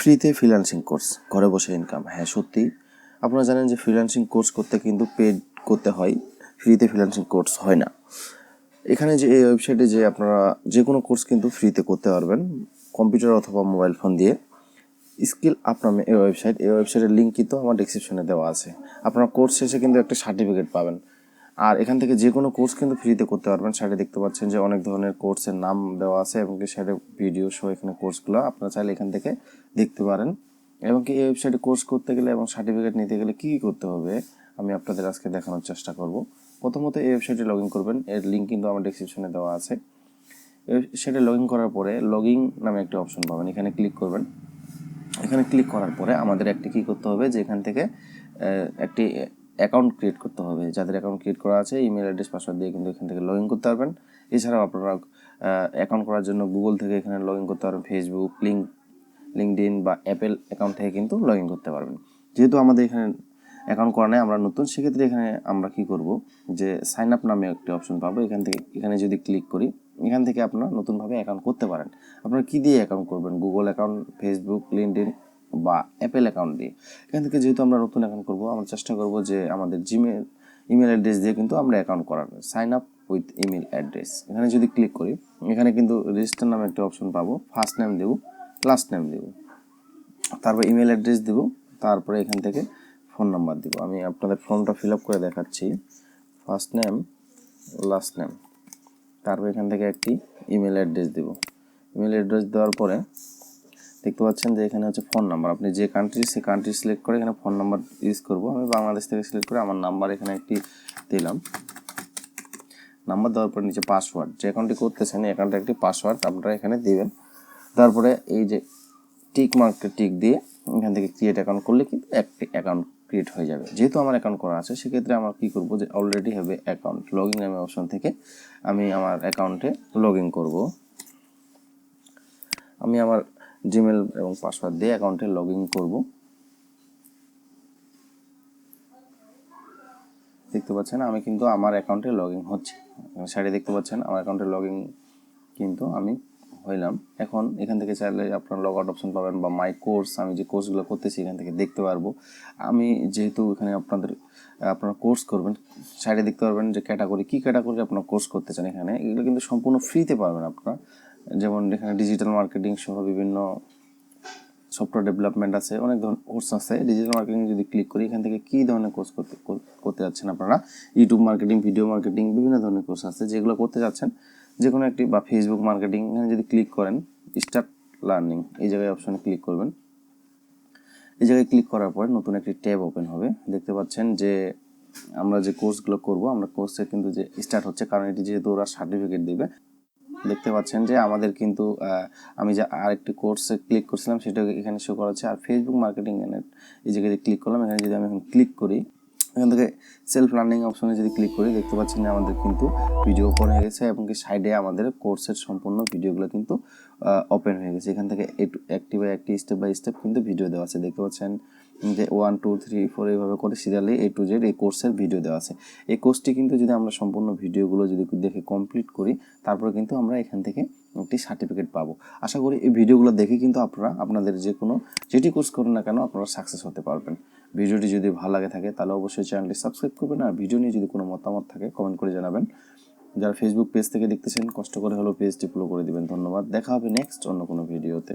ফ্রিতে freelancing course, ঘরে বসে ইনকাম। হ্যাঁ, সত্যি আপনারা জানেন যে ফ্রিল্যান্সিং কোর্স করতে কিন্তু পেড করতে হয়, ফ্রিতে ফ্রিল্যান্সিং কোর্স হয় না। এখানে যে এই ওয়েবসাইটে যে আপনারা যে কোনো কোর্স কিন্তু ফ্রিতে করতে পারবেন, কম্পিউটার অথবা মোবাইল ফোন দিয়ে। স্কিল আপ নামে এই ওয়েবসাইটের লিঙ্ক কিন্তু আমার ডেসক্রিপশনে দেওয়া আছে। আপনারা কোর্স শেষে কিন্তু একটা সার্টিফিকেট পাবেন, আর এখান থেকে যে কোনো কোর্স কিন্তু ফ্রিতে করতে পারবেন। সাইডে দেখতে পাচ্ছেন যে অনেক ধরনের কোর্সের নাম দেওয়া আছে এবং কি সাইডে ভিডিও সহ এখানে কোর্সগুলো আপনারা চাইলে এখান থেকে দেখতে পারেন। এবং কি এই ওয়েবসাইটে কোর্স করতে গেলে এবং সার্টিফিকেট নিতে গেলে কী করতে হবে আমি আপনাদের আজকে দেখানোর চেষ্টা করব। প্রথমত এই ওয়েবসাইটে লগ ইন করবেন, এর লিঙ্ক কিন্তু আমার ডেসক্রিপশনে দেওয়া আছে। সেটা লগ ইন করার পরে লগ ইন নামে একটা অপশন পাবেন, এখানে ক্লিক করবেন। এখানে ক্লিক করার পরে আমাদের একটি কী করতে হবে যে এখান থেকে একটি অ্যাকাউন্ট ক্রিয়েট করতে হবে। যাদের অ্যাকাউন্ট ক্রিয়েট করা আছে ইমেল অ্যাড্রেস পাসওয়ার্ড দিয়ে কিন্তু এখান থেকে লগ ইন করতে পারবেন। এছাড়াও আপনারা অ্যাকাউন্ট করার জন্য গুগল থেকে এখানে লগ ইন করতে পারবেন, ফেসবুক, লিঙ্কডইন বা অ্যাপেল অ্যাকাউন্ট থেকে কিন্তু লগ ইন করতে পারবেন। যেহেতু আমাদের এখানে অ্যাকাউন্ট করা নেই, আমরা নতুন, সেক্ষেত্রে এখানে আমরা কী করব যে সাইন আপ নামে একটি অপশন পাবো। এখানে যদি ক্লিক করি, এখান থেকে আপনারা নতুনভাবে অ্যাকাউন্ট করতে পারেন। আপনারা কী দিয়ে অ্যাকাউন্ট করবেন? গুগল অ্যাকাউন্ট, ফেসবুক, লিঙ্কডইন বা অ্যাপেল অ্যাকাউন্ট দিয়ে। এখান থেকে যেহেতু আমরা নতুন অ্যাকাউন্ট করবো, আমরা চেষ্টা করব যে আমাদের ইমেল অ্যাড্রেস দিয়ে কিন্তু আমরা অ্যাকাউন্ট করাবো। Sign up with email address, এখানে যদি ক্লিক করি, এখানে কিন্তু রেজিস্টার নামে একটা অপশন পাবো। ফার্স্ট নেম দেবো, লাস্ট নেম দেবো, তারপর ইমেল অ্যাড্রেস দেবো, তারপরে এখান থেকে ফোন নাম্বার দেবো। আমি আপনাদের ফর্মটা ফিল আপ করে দেখাচ্ছি। ফার্স্ট নেম, লাস্ট নেম, তারপর এখান থেকে একটি ইমেল অ্যাড্রেস দেবো। ইমেল অ্যাড্রেস দেওয়ার পরে দেখতে পাচ্ছেন যে এখানে হচ্ছে ফোন নাম্বার। আপনি যে কান্ট্রি, সে কান্ট্রি সিলেক্ট করে এখানে ফোন নাম্বার ইউজ করব। আমি বাংলাদেশ থেকে সিলেক্ট করে আমার নাম্বার এখানে একটি দিলাম। নাম্বার দেওয়ার পর নিচে পাসওয়ার্ড, যে অ্যাকাউন্টটি করতেছেন এই অ্যাকাউন্টে একটি পাসওয়ার্ড আপনারা এখানে দিবেন। তারপরে এই যে টিক মার্কটা টিক দিয়ে এখান থেকে ক্রিয়েট অ্যাকাউন্ট করলে কিন্তু একটি অ্যাকাউন্ট ক্রিয়েট হয়ে যাবে। যেহেতু আমার অ্যাকাউন্ট করা আছে, সেক্ষেত্রে আমরা কী করবো যে already have account, log in নামে অপশন থেকে আমি আমার অ্যাকাউন্টে লগ ইন করবো। আমি আমার জিমেল এবং পাসওয়ার্ড দিয়ে অ্যাকাউন্টে লগ ইন করবো। দেখতে পাচ্ছেন আমি কিন্তু আমার অ্যাকাউন্টে লগ ইন হচ্ছে। সাইডে দেখতে পাচ্ছেন আমার অ্যাকাউন্টে লগ ইন কিন্তু আমি হইলাম। এখন এখান থেকে চাইলে আপনার লগ আউট অপশন পাবেন বা মাই কোর্স, আমি যে কোর্সগুলো করতেছি এখান থেকে দেখতে পারবো। আমি যেহেতু এখানে আপনারা কোর্স করবেন, সাইডে দেখতে পারবেন যে ক্যাটাগরি, কী ক্যাটাগরি আপনারা কোর্স করতে চান। এখানে এগুলো কিন্তু সম্পূর্ণ ফ্রিতে পারবেন আপনারা। যেমন এখানে ডিজিটাল মার্কেটিং সহ বিভিন্ন সফটওয়্যার ডেভেলপমেন্ট আছে, অনেক ধরনের কোর্স আছে। ডিজিটাল মার্কেটিং যদি ক্লিক করি, এখান থেকে কী ধরনের কোর্স করতে যাচ্ছেন আপনারা, ইউটিউব মার্কেটিং, ভিডিও মার্কেটিং, বিভিন্ন ধরনের কোর্স আছে যেগুলো করতে যাচ্ছেন, যে কোনো একটি, বা ফেসবুক মার্কেটিং। এখানে যদি ক্লিক করেন স্টার্ট লার্নিং, এই জায়গায় অপশনে ক্লিক করবেন। এই জায়গায় ক্লিক করার পরে নতুন একটি ট্যাব ওপেন হবে। দেখতে পাচ্ছেন যে আমরা যে কোর্সগুলো করব, আমরা কোর্সে কিন্তু যে স্টার্ট হচ্ছে, কারণ এটি যেহেতু ওরা সার্টিফিকেট দিবে। দেখতে পাচ্ছেন যে আমাদের কিন্তু আমি যে আরেকটি কোর্সে ক্লিক করছিলাম সেটা এখানে শো করাচ্ছে। আর ফেসবুক মার্কেটিং এই জায়গায় ক্লিক করলাম। এখানে যদি আমি এখন ক্লিক করি, এখান থেকে সেলফ লার্নিং অপশনে যদি ক্লিক করি, দেখতে পাচ্ছেন যে আমাদের কিন্তু ভিডিও ওপেন হয়ে গেছে এবং কি সাইডে আমাদের কোর্সের সম্পূর্ণ ভিডিওগুলো কিন্তু ওপেন হয়ে গেছে। এখান থেকে একটি বাই একটি, স্টেপ বাই স্টেপ কিন্তু ভিডিও দেওয়া আছে। দেখতে পাচ্ছেন যে 1 2 3 4 এইভাবে করে সিরিয়ালি A to Z এই কোর্সের ভিডিও দেওয়া আছে। এই কোর্সটি কিন্তু যদি আমরা সম্পূর্ণ ভিডিওগুলো যদি দেখে কমপ্লিট করি, তারপরে কিন্তু আমরা এখান থেকে একটি সার্টিফিকেট পাবো। আশা করি এই ভিডিওগুলো দেখে কিন্তু আপনারা আপনাদের যেটি কোর্স করুন না কেন আপনারা সাকসেস হতে পারবেন। ভিডিওটি যদি ভালো লাগে থাকে তাহলে অবশ্যই চ্যানেলটি সাবস্ক্রাইব করবেন, আর ভিডিও নিয়ে যদি কোনো মতামত থাকে কমেন্ট করে জানাবেন। যারা ফেসবুক পেজ থেকে দেখতেছেন, কষ্ট করে হলেও পেজটি ফলো করে দিবেন। ধন্যবাদ। দেখা হবে নেক্সট অন্য কোনো ভিডিওতে।